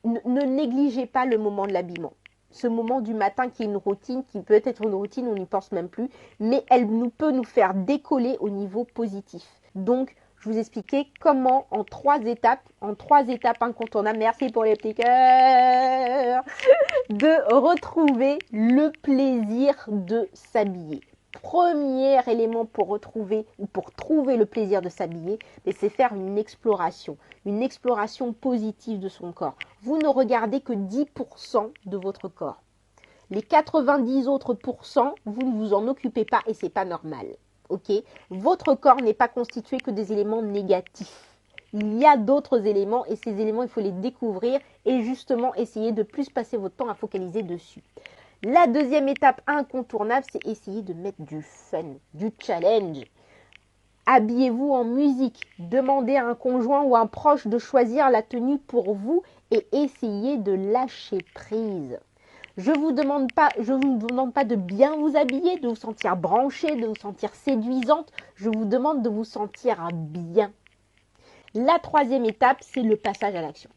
ne négligez pas le moment de l'habillement. Ce moment du matin qui est une routine, qui peut être une routine, on n'y pense même plus, mais elle peut nous faire décoller au niveau positif. Donc, je vous expliquais comment en trois étapes incontournables, merci pour les petits cœurs, de retrouver le plaisir de s'habiller. Premier élément pour retrouver ou pour trouver le plaisir de s'habiller, c'est faire une exploration positive de son corps. Vous ne regardez que 10% de votre corps. Les 90 autres pourcents, vous ne vous en occupez pas et c'est pas normal. Ok? Votre corps n'est pas constitué que des éléments négatifs. Il y a d'autres éléments et ces éléments, il faut les découvrir et justement essayer de plus passer votre temps à focaliser dessus. La deuxième étape incontournable, c'est essayer de mettre du fun, du challenge. Habillez-vous en musique, demandez à un conjoint ou à un proche de choisir la tenue pour vous et essayez de lâcher prise. Je ne vous demande pas de bien vous habiller, de vous sentir branché, de vous sentir séduisante. Je vous demande de vous sentir bien. La troisième étape, c'est le passage à l'action.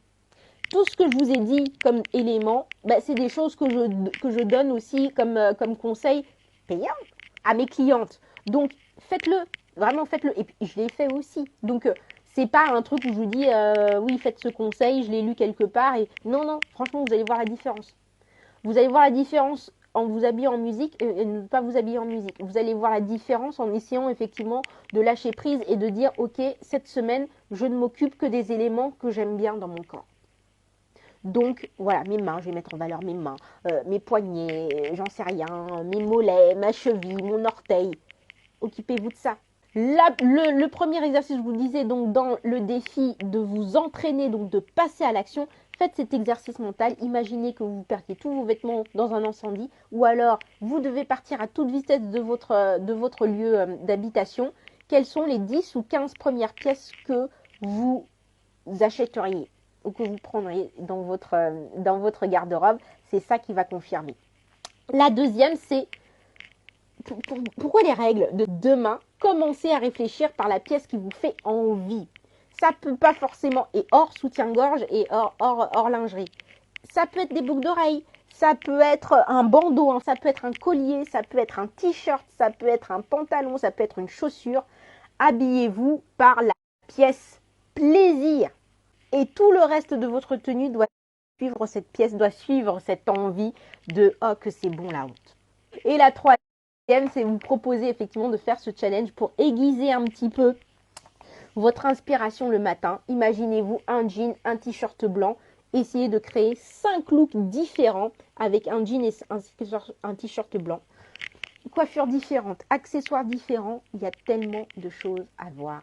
Tout ce que je vous ai dit comme élément, c'est des choses que je donne aussi comme conseil payant à mes clientes. Donc, faites-le. Vraiment, faites-le. Et puis, je l'ai fait aussi. Donc, c'est pas un truc où je vous dis, oui, faites ce conseil, je l'ai lu quelque part. Et non, franchement, vous allez voir la différence. Vous allez voir la différence en vous habillant en musique et ne pas vous habiller en musique. Vous allez voir la différence en essayant effectivement de lâcher prise et de dire, ok, cette semaine, je ne m'occupe que des éléments que j'aime bien dans mon corps. Donc voilà, mes mains, je vais mettre en valeur mes mains, mes poignets, j'en sais rien, mes mollets, ma cheville, mon orteil. Occupez-vous de ça. Le premier exercice, je vous disais donc dans le défi de vous entraîner, donc de passer à l'action, faites cet exercice mental. Imaginez que vous perdiez tous vos vêtements dans un incendie ou alors vous devez partir à toute vitesse de votre lieu d'habitation. Quelles sont les 10 ou 15 premières pièces que vous achèteriez ou que vous prendriez dans votre garde-robe? C'est ça qui va confirmer. La deuxième, c'est pourquoi les règles de demain? Commencez à réfléchir par la pièce qui vous fait envie. Ça peut pas forcément, et hors soutien-gorge et hors lingerie. Ça peut être des boucles d'oreilles, ça peut être un bandeau, ça peut être un collier, ça peut être un t-shirt, ça peut être un pantalon, ça peut être une chaussure. Habillez-vous par la pièce plaisir. Et tout le reste de votre tenue doit suivre cette pièce, doit suivre cette envie de « oh, que c'est bon la honte ». Et la troisième, c'est vous proposer effectivement de faire ce challenge pour aiguiser un petit peu votre inspiration le matin. Imaginez-vous un jean, un t-shirt blanc. Essayez de créer 5 looks différents avec un jean et un t-shirt blanc. Coiffure différente, accessoires différents. Il y a tellement de choses à voir.